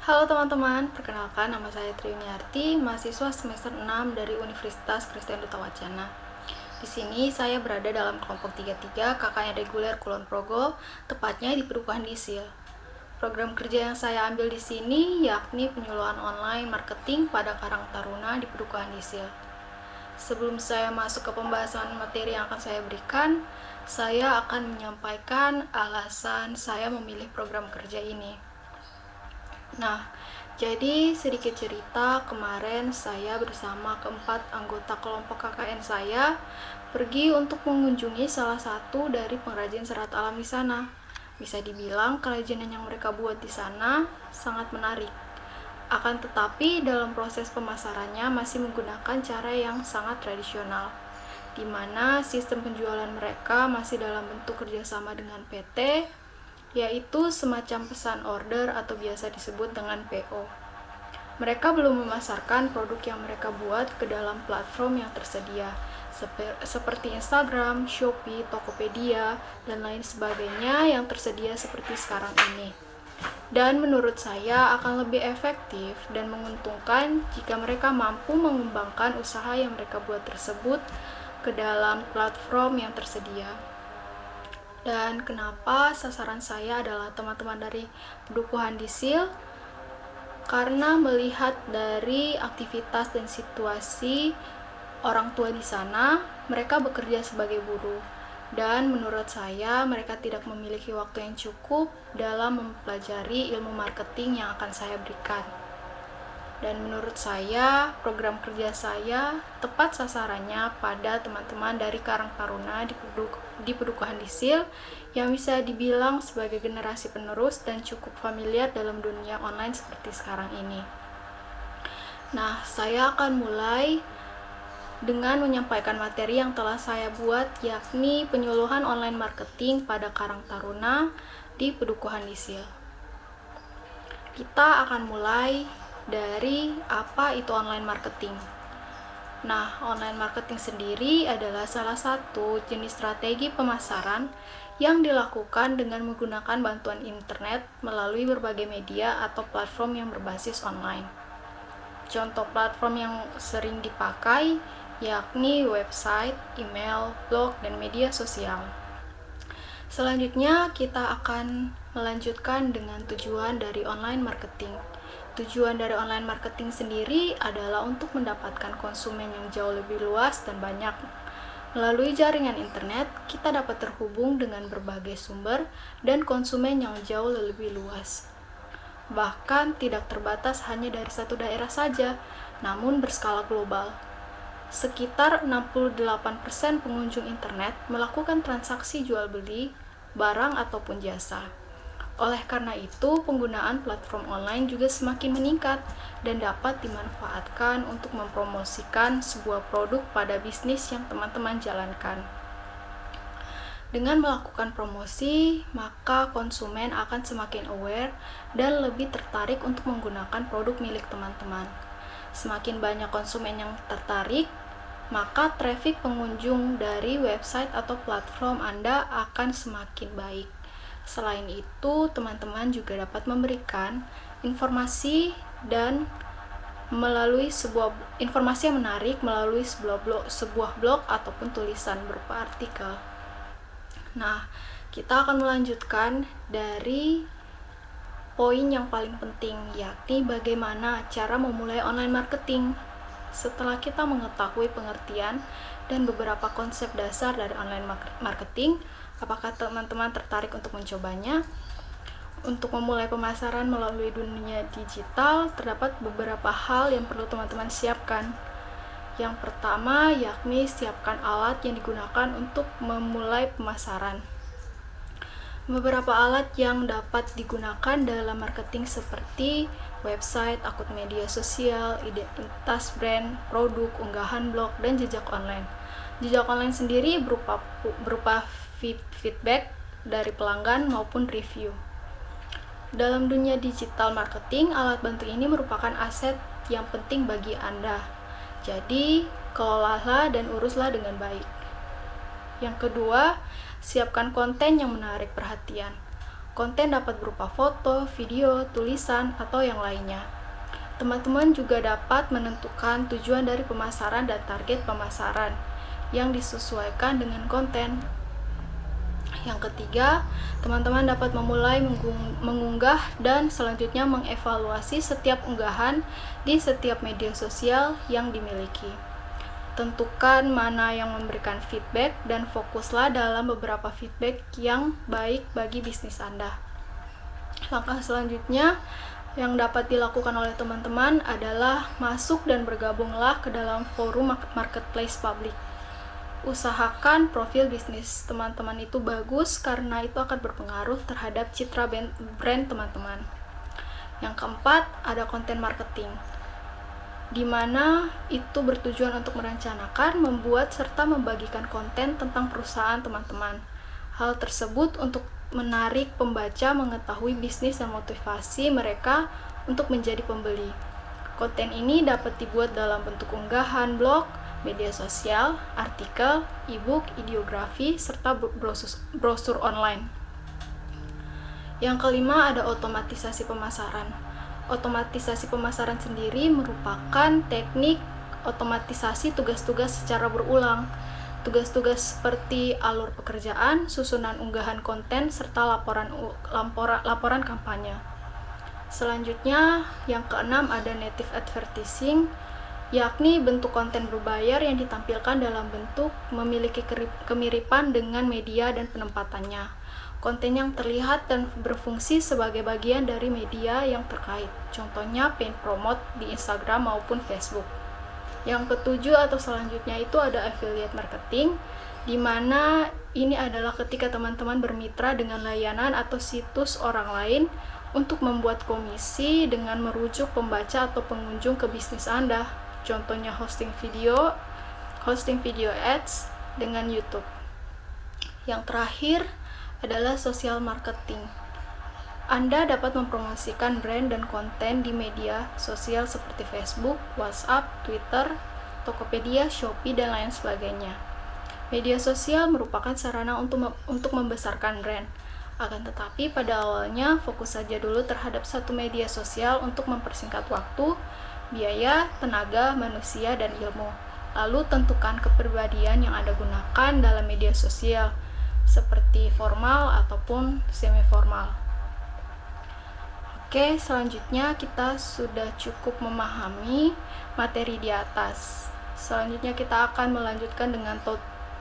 Halo teman-teman, perkenalkan nama saya Triuniarti, mahasiswa semester 6 dari Universitas Kristen Duta Wacana. Di sini saya berada dalam kelompok 33 KKN Reguler Kulon Progo, tepatnya di Pedukuhan Disil. Program kerja yang saya ambil di sini yakni penyuluhan online marketing pada Karang Taruna di Pedukuhan Disil. Sebelum saya masuk ke pembahasan materi yang akan saya berikan, saya akan menyampaikan alasan saya memilih program kerja ini. Nah, jadi sedikit cerita, kemarin saya bersama keempat anggota kelompok KKN saya pergi untuk mengunjungi salah satu dari pengrajin serat alam di sana. Bisa dibilang kerajinan yang mereka buat di sana sangat menarik. Akan tetapi dalam proses pemasarannya masih menggunakan cara yang sangat tradisional, di mana sistem penjualan mereka masih dalam bentuk kerjasama dengan PT, yaitu semacam pesan order atau biasa disebut dengan PO. Mereka belum memasarkan produk yang mereka buat ke dalam platform yang tersedia, seperti Instagram, Shopee, Tokopedia, dan lain sebagainya yang tersedia seperti sekarang ini. Dan menurut saya akan lebih efektif dan menguntungkan jika mereka mampu mengembangkan usaha yang mereka buat tersebut ke dalam platform yang tersedia. Dan kenapa sasaran saya adalah teman-teman dari Pedukuhan Disil? Karena melihat dari aktivitas dan situasi orang tua di sana, mereka bekerja sebagai buruh. Dan menurut saya, mereka tidak memiliki waktu yang cukup dalam mempelajari ilmu marketing yang akan saya berikan. Dan menurut saya, program kerja saya tepat sasarannya pada teman-teman dari Karang Taruna di Pedukuhan Disil yang bisa dibilang sebagai generasi penerus dan cukup familiar dalam dunia online seperti sekarang ini. Nah, saya akan mulai dengan menyampaikan materi yang telah saya buat, yakni penyuluhan online marketing pada Karang Taruna di Pedukuhan Disil. Kita akan mulai dari apa itu online marketing. Nah, online marketing sendiri adalah salah satu jenis strategi pemasaran yang dilakukan dengan menggunakan bantuan internet melalui berbagai media atau platform yang berbasis online. Contoh platform yang sering dipakai yakni website, email, blog, dan media sosial. Selanjutnya, kita akan melanjutkan dengan tujuan dari online marketing. Tujuan dari online marketing sendiri adalah untuk mendapatkan konsumen yang jauh lebih luas dan banyak. Melalui jaringan internet, kita dapat terhubung dengan berbagai sumber dan konsumen yang jauh lebih luas. Bahkan tidak terbatas hanya dari satu daerah saja, namun berskala global. Sekitar 68% pengunjung internet melakukan transaksi jual beli barang ataupun jasa. Oleh karena itu, penggunaan platform online juga semakin meningkat dan dapat dimanfaatkan untuk mempromosikan sebuah produk pada bisnis yang teman-teman jalankan. Dengan melakukan promosi, maka konsumen akan semakin aware dan lebih tertarik untuk menggunakan produk milik teman-teman. Semakin banyak konsumen yang tertarik, maka traffic pengunjung dari website atau platform Anda akan semakin baik. Selain itu, teman-teman juga dapat memberikan informasi dan melalui informasi yang menarik melalui sebuah blog ataupun tulisan berupa artikel. Nah, kita akan melanjutkan dari poin yang paling penting, yakni bagaimana cara memulai online marketing. Setelah kita mengetahui pengertian dan beberapa konsep dasar dari online marketing, apakah teman-teman tertarik untuk mencobanya? Untuk memulai pemasaran melalui dunia digital, terdapat beberapa hal yang perlu teman-teman siapkan. Yang pertama, yakni siapkan alat yang digunakan untuk memulai pemasaran. Beberapa alat yang dapat digunakan dalam marketing seperti website, akun media sosial, identitas brand, produk, unggahan blog, dan jejak online. Jejak online sendiri berupa feedback dari pelanggan maupun review. Dalam dunia digital marketing, alat bantu ini merupakan aset yang penting bagi Anda. Jadi, kelolalah dan uruslah dengan baik. Yang kedua, siapkan konten yang menarik perhatian. Konten dapat berupa foto, video, tulisan, atau yang lainnya. Teman-teman juga dapat menentukan tujuan dari pemasaran dan target pemasaran yang disesuaikan dengan konten. Yang ketiga, teman-teman dapat memulai mengunggah dan selanjutnya mengevaluasi setiap unggahan di setiap media sosial yang dimiliki. Tentukan mana yang memberikan feedback dan fokuslah dalam beberapa feedback yang baik bagi bisnis Anda. Langkah selanjutnya yang dapat dilakukan oleh teman-teman adalah masuk dan bergabunglah ke dalam forum marketplace publik. Usahakan profil bisnis teman-teman itu bagus karena itu akan berpengaruh terhadap citra brand teman-teman. Yang keempat, ada konten marketing, di mana itu bertujuan untuk merencanakan, membuat, serta membagikan konten tentang perusahaan teman-teman. Hal tersebut untuk menarik pembaca mengetahui bisnis dan motivasi mereka untuk menjadi pembeli. Konten ini dapat dibuat dalam bentuk unggahan blog, media sosial, artikel, e-book, ideografi, serta brosur online. Yang kelima, ada otomatisasi pemasaran. Otomatisasi pemasaran sendiri merupakan teknik otomatisasi tugas-tugas secara berulang. Tugas-tugas seperti alur pekerjaan, susunan unggahan konten, serta laporan kampanye. Selanjutnya, yang keenam ada native advertising, yakni bentuk konten berbayar yang ditampilkan dalam bentuk memiliki kemiripan dengan media dan penempatannya. Konten yang terlihat dan berfungsi sebagai bagian dari media yang terkait. Contohnya paid promote di Instagram maupun Facebook. Yang ketujuh atau selanjutnya itu ada affiliate marketing, di mana ini adalah ketika teman-teman bermitra dengan layanan atau situs orang lain untuk membuat komisi dengan merujuk pembaca atau pengunjung ke bisnis Anda. Contohnya hosting video ads dengan YouTube. Yang terakhir adalah social marketing. Anda dapat mempromosikan brand dan konten di media sosial seperti Facebook, WhatsApp, Twitter, Tokopedia, Shopee, dan lain sebagainya. Media sosial merupakan sarana untuk membesarkan brand. Akan tetapi pada awalnya fokus saja dulu terhadap satu media sosial untuk mempersingkat waktu, biaya, tenaga, manusia, dan ilmu. Lalu tentukan kepribadian yang Anda gunakan dalam media sosial, seperti formal ataupun semi-formal. Oke, selanjutnya kita sudah cukup memahami materi di atas. Selanjutnya kita akan melanjutkan dengan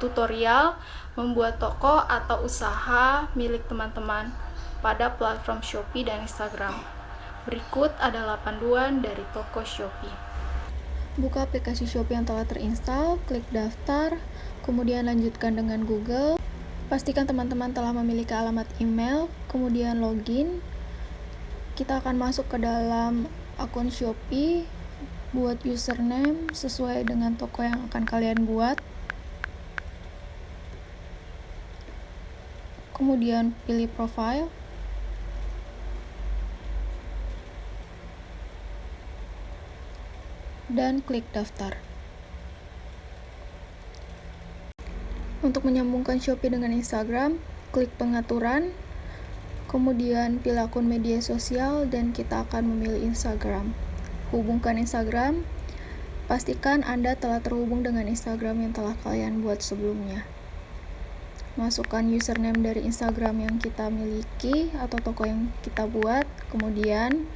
tutorial membuat toko atau usaha milik teman-teman pada platform Shopee dan Instagram. Berikut adalah panduan dari toko Shopee. Buka aplikasi Shopee yang telah terinstall, klik daftar, kemudian lanjutkan dengan Google. Pastikan teman-teman telah memiliki alamat email, kemudian login. Kita akan masuk ke dalam akun Shopee, buat username sesuai dengan toko yang akan kalian buat. Kemudian pilih profile. Dan klik daftar. Untuk menyambungkan Shopee dengan Instagram, klik pengaturan. Kemudian pilih akun media sosial dan kita akan memilih Instagram. Hubungkan Instagram. Pastikan Anda telah terhubung dengan Instagram yang telah kalian buat sebelumnya. Masukkan username dari Instagram yang kita miliki atau toko yang kita buat. Kemudian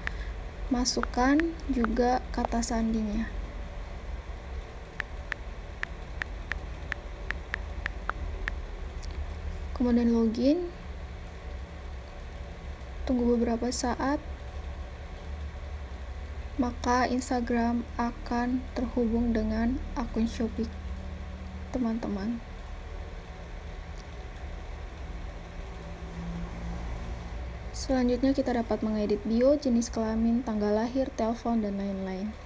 masukkan juga kata sandinya. Kemudian login. Tunggu beberapa saat, maka Instagram akan terhubung dengan akun Shopee teman-teman. Selanjutnya kita dapat mengedit bio, jenis kelamin, tanggal lahir, telepon, dan lain-lain.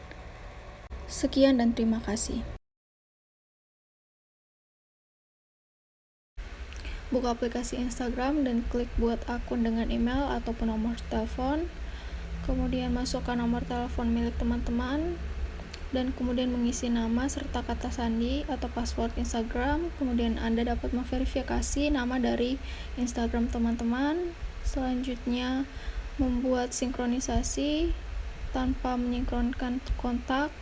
Sekian dan terima kasih. Buka aplikasi Instagram dan klik buat akun dengan email ataupun nomor telepon. Kemudian masukkan nomor telepon milik teman-teman dan kemudian mengisi nama serta kata sandi atau password Instagram. Kemudian Anda dapat memverifikasi nama dari Instagram teman-teman Selanjutnya, membuat sinkronisasi tanpa menyinkronkan kontak,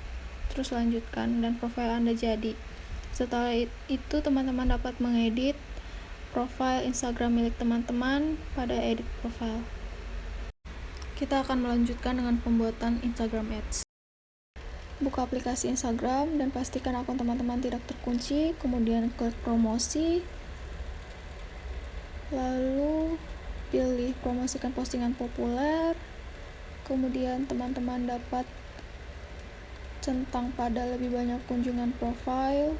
terus lanjutkan dan profil Anda jadi. Setelah itu teman-teman dapat mengedit profil Instagram milik teman-teman pada edit profile. Kita akan melanjutkan dengan pembuatan Instagram Ads. Buka aplikasi Instagram dan pastikan akun teman-teman tidak terkunci, kemudian klik promosi, lalu pilih promosikan postingan populer, kemudian teman-teman dapat centang pada lebih banyak kunjungan profile,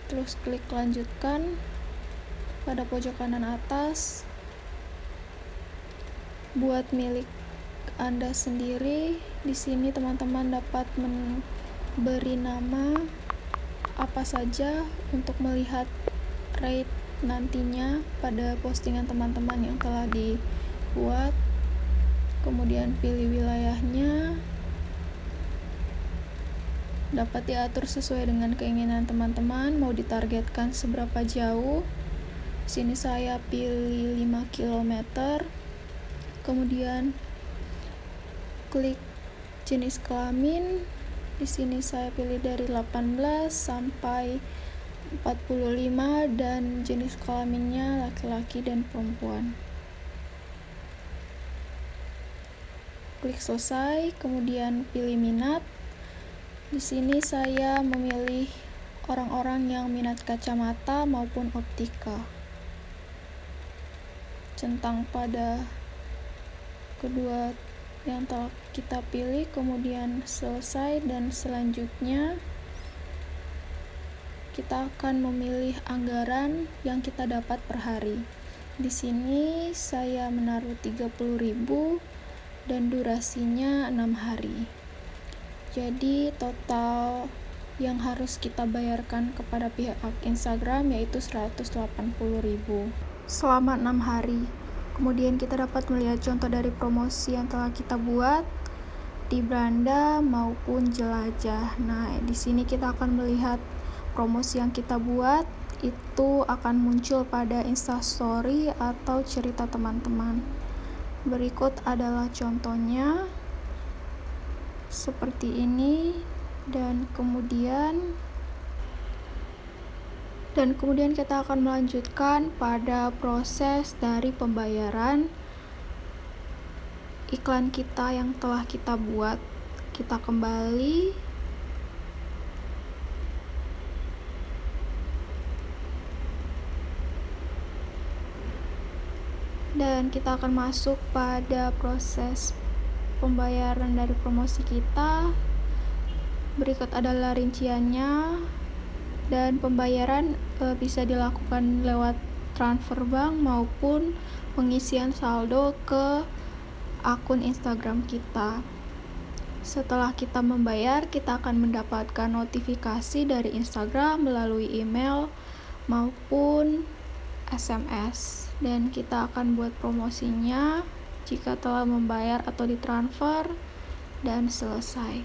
terus klik lanjutkan pada pojok kanan atas. Buat milik Anda sendiri, di sini teman-teman dapat memberi nama apa saja untuk melihat rate nantinya pada postingan teman-teman yang telah dibuat. Kemudian pilih wilayahnya, dapat diatur sesuai dengan keinginan teman-teman, mau ditargetkan seberapa jauh. Di sini saya pilih 5 km. Kemudian klik jenis kelamin. Di sini saya pilih dari 18 sampai 45 dan jenis kelaminnya laki-laki dan perempuan. Klik selesai, kemudian pilih minat. Di sini saya memilih orang-orang yang minat kacamata maupun optika. Centang pada kedua yang telah kita pilih, kemudian selesai, dan selanjutnya kita akan memilih anggaran yang kita dapat per hari. Di sini saya menaruh 30.000 dan durasinya 6 hari. Jadi total yang harus kita bayarkan kepada pihak Instagram yaitu 180.000 selama 6 hari. Kemudian kita dapat melihat contoh dari promosi yang telah kita buat di Belanda maupun jelajah. Nah, di sini kita akan melihat promosi yang kita buat itu akan muncul pada Instastory atau cerita teman-teman. Berikut adalah contohnya seperti ini, dan kemudian kita akan melanjutkan pada proses dari pembayaran iklan kita yang telah kita buat. Kita kembali dan kita akan masuk pada proses pembayaran dari promosi kita. Berikut adalah rinciannya, dan pembayaran bisa dilakukan lewat transfer bank maupun pengisian saldo ke akun Instagram kita. Setelah kita membayar, kita akan mendapatkan notifikasi dari Instagram melalui email maupun SMS, dan kita akan buat promosinya jika telah membayar atau ditransfer dan selesai.